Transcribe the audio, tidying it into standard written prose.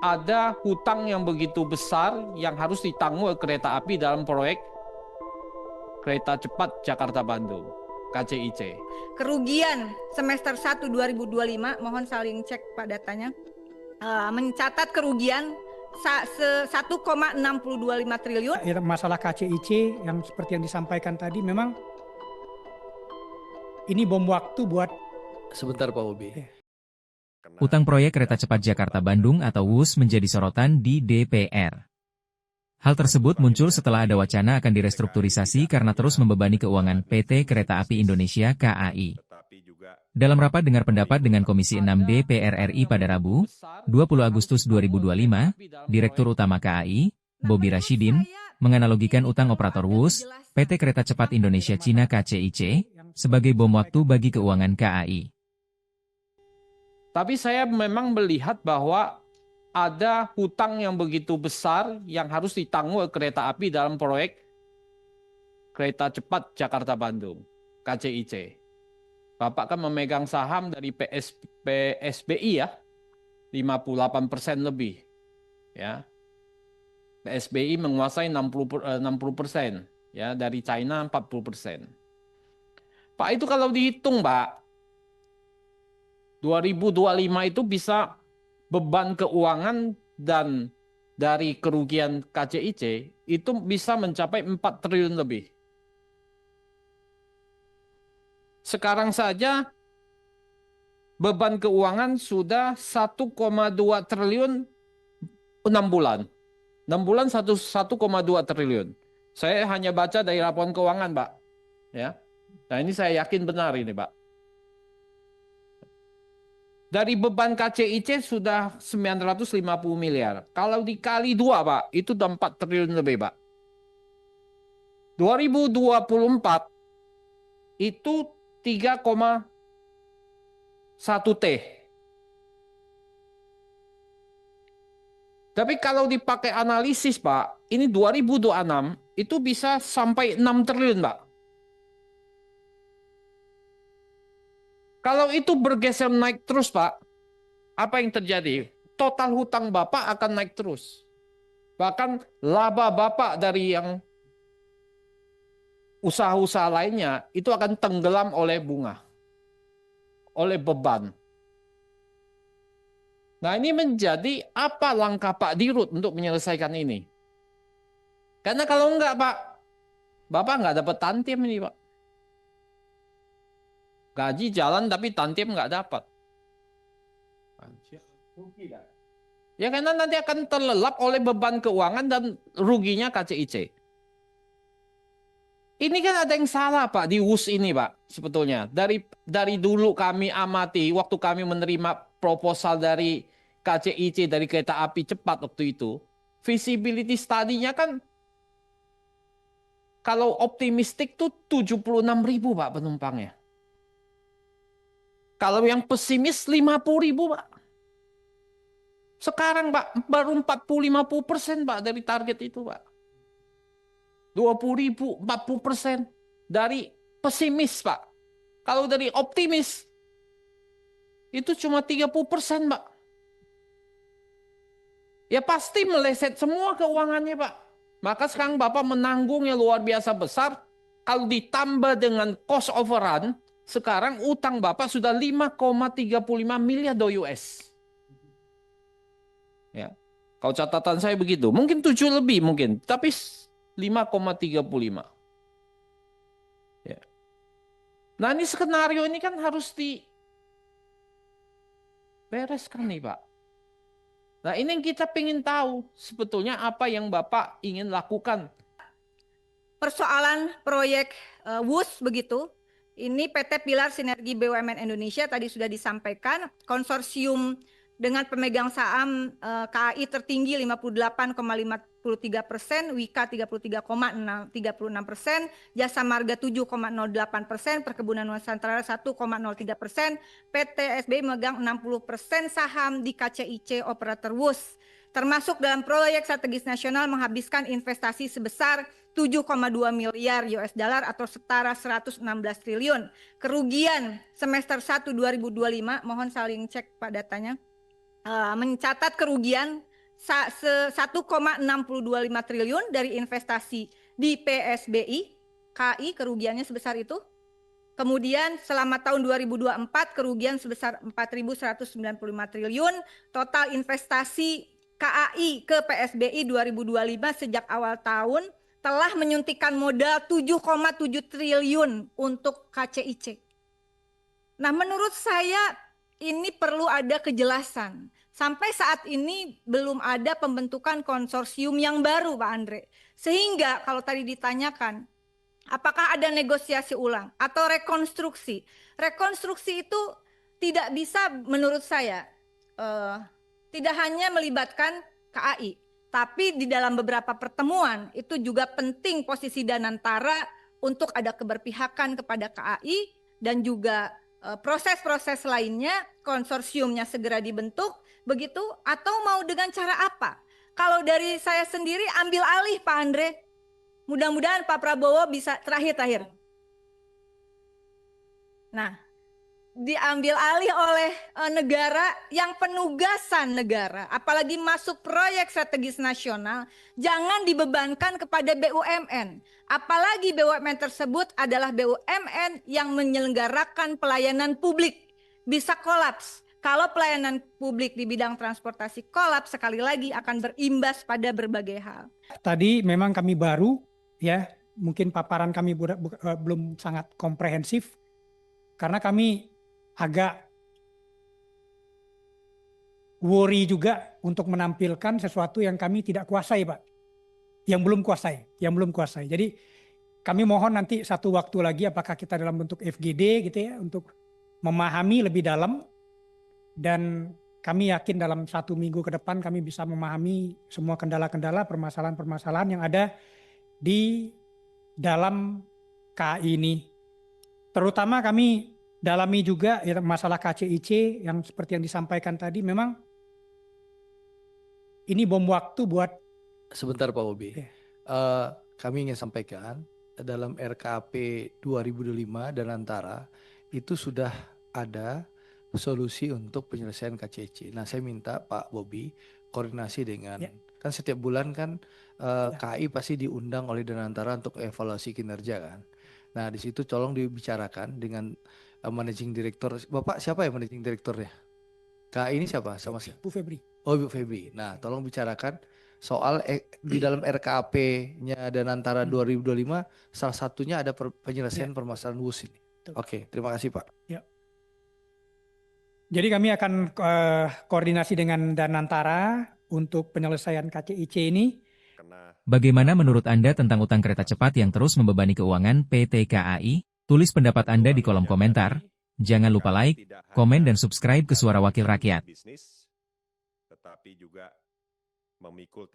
ada hutang yang begitu besar yang harus ditanggung kereta api dalam proyek kereta cepat Jakarta-Bandung, KCIC. Kerugian semester 1 2025, mohon saling cek Pak datanya, mencatat kerugian 1,625 triliun. Masalah KCIC yang seperti yang disampaikan tadi memang ini bom waktu buat... Sebentar Pak Bobi. Utang proyek kereta cepat Jakarta-Bandung atau WUS menjadi sorotan di DPR. Hal tersebut muncul setelah ada wacana akan direstrukturisasi karena terus membebani keuangan PT Kereta Api Indonesia (KAI). Dalam rapat dengar pendapat dengan Komisi 6 DPR RI pada Rabu, 20 Agustus 2025, Direktur Utama KAI, Bobi Rashidin, menganalogikan utang operator WUS, PT Kereta Cepat Indonesia Cina (KCIC), sebagai bom waktu bagi keuangan KAI. Tapi saya memang melihat bahwa ada hutang yang begitu besar yang harus ditanggung kereta api dalam proyek kereta cepat Jakarta-Bandung, KCIC. Bapak kan memegang saham dari PSBI ya, 58% lebih. Ya. PSBI menguasai 60%, ya, dari China 40%. Pak, itu kalau dihitung, Pak, 2025 itu bisa beban keuangan dan dari kerugian KCIC itu bisa mencapai 4 triliun lebih. Sekarang saja beban keuangan sudah 1,2 triliun 6 bulan. 6 bulan 1,2 triliun. Saya hanya baca dari laporan keuangan, Pak. Ya. Nah, ini saya yakin benar ini, Pak. Dari beban KCIC sudah 950 miliar. Kalau dikali 2, Pak, itu udah 4 triliun lebih, Pak. 2024 itu 3,1 T. Tapi kalau dipakai analisis, Pak, ini 2026 itu bisa sampai 6 triliun, Pak. Kalau itu bergeser naik terus, Pak, apa yang terjadi? Total hutang Bapak akan naik terus. Bahkan laba Bapak dari yang usaha-usaha lainnya itu akan tenggelam oleh bunga, oleh beban. Nah, ini menjadi apa langkah Pak Dirut untuk menyelesaikan ini? Karena kalau enggak, Pak, Bapak nggak dapat tantiem ini, Pak. Gaji jalan tapi tantiem nggak dapat. Ya karena nanti akan terlelap oleh beban keuangan dan ruginya KCIC. Ini kan ada yang salah, Pak, di WUS ini, Pak, sebetulnya. Dari dulu kami amati, waktu kami menerima proposal dari KCIC, dari kereta api cepat waktu itu, visibility study-nya kan kalau optimistik tuh 76.000, Pak, penumpangnya. Kalau yang pesimis 50.000, Pak. Sekarang, Pak, baru 40-50%, Pak, dari target itu, Pak. 20.000, 40% dari pesimis, Pak. Kalau dari optimis, itu cuma 30%, Pak. Ya pasti meleset semua keuangannya, Pak. Maka sekarang Bapak menanggung yang luar biasa besar. Kalau ditambah dengan cost overrun, sekarang utang Bapak sudah 5,35 miliar US. Ya. Kalau catatan saya begitu. Mungkin 7 lebih mungkin. Tapi 5,35. Ya. Nah, ini skenario ini kan harus dibereskan nih, Pak. Nah, ini yang kita ingin tahu sebetulnya apa yang Bapak ingin lakukan. Persoalan proyek WUS begitu. Ini PT Pilar Sinergi BUMN Indonesia tadi sudah disampaikan, konsorsium dengan pemegang saham KAI tertinggi 58,53%, Wika 33,36%, Jasa Marga 7,08%, Perkebunan Nusantara 1,03%, PT SBI memegang 60% saham di KCIC operator WUS. Termasuk dalam proyek strategis nasional menghabiskan investasi sebesar 7,2 miliar US dollar atau setara 116 triliun. Kerugian semester 1 2025, mohon saling cek Pak datanya, mencatat kerugian 1,6025 triliun dari investasi di PSBI, KAI kerugiannya sebesar itu. Kemudian selama tahun 2024 kerugian sebesar 4.195 triliun, total investasi KAI ke PSBI 2025 sejak awal tahun telah menyuntikkan modal 7,7 triliun untuk KCIC. Nah, menurut saya ini perlu ada kejelasan. Sampai saat ini belum ada pembentukan konsorsium yang baru, Pak Andre. Sehingga kalau tadi ditanyakan, apakah ada negosiasi ulang atau rekonstruksi? Rekonstruksi itu tidak bisa menurut saya, tidak hanya melibatkan KAI, tapi di dalam beberapa pertemuan itu juga penting posisi Danantara untuk ada keberpihakan kepada KAI dan juga proses-proses lainnya, konsorsiumnya segera dibentuk, begitu, atau mau dengan cara apa? Kalau dari saya sendiri ambil alih Pak Andre, mudah-mudahan Pak Prabowo bisa terakhir. Nah, diambil alih oleh negara yang penugasan negara, apalagi masuk proyek strategis nasional, jangan dibebankan kepada BUMN. Apalagi BUMN tersebut adalah BUMN yang menyelenggarakan pelayanan publik, bisa kolaps. Kalau pelayanan publik di bidang transportasi kolaps, sekali lagi akan berimbas pada berbagai hal. Tadi memang kami baru, ya, mungkin paparan kami belum sangat komprehensif, karena kami agak worry juga untuk menampilkan sesuatu yang kami tidak kuasai, Pak. Yang belum kuasai. Jadi kami mohon nanti satu waktu lagi apakah kita dalam bentuk FGD gitu ya, untuk memahami lebih dalam, dan kami yakin dalam 1 minggu ke depan kami bisa memahami semua kendala-kendala, permasalahan-permasalahan yang ada di dalam KAI ini. Terutama kami dalami juga ya, masalah KCIC yang seperti yang disampaikan tadi, memang ini bom waktu buat. Sebentar Pak Bobi. Ya. Kami ingin sampaikan dalam RKAP 2025 Danantara itu sudah ada solusi untuk penyelesaian KCIC. Nah, saya minta Pak Bobi koordinasi dengan, kan setiap bulan kan KAI pasti diundang oleh Danantara untuk evaluasi kinerja kan. Nah, di situ tolong dibicarakan dengan managing director. Bapak siapa ya managing directornya? KAI ini siapa? Sama siapa? Bu Febri. Oh, Bu Febri. Nah, tolong bicarakan soal di dalam RKAP-nya Danantara 2025 salah satunya ada penyelesaian permasalahan WUS ini. Oke, terima kasih Pak. Ya. Jadi kami akan koordinasi dengan Danantara untuk penyelesaian KCIC ini. Bagaimana menurut Anda tentang utang kereta cepat yang terus membebani keuangan PT KAI? Tulis pendapat Anda di kolom komentar. Jangan lupa like, komen dan subscribe ke Suara Wakil Rakyat. Tetapi juga memikul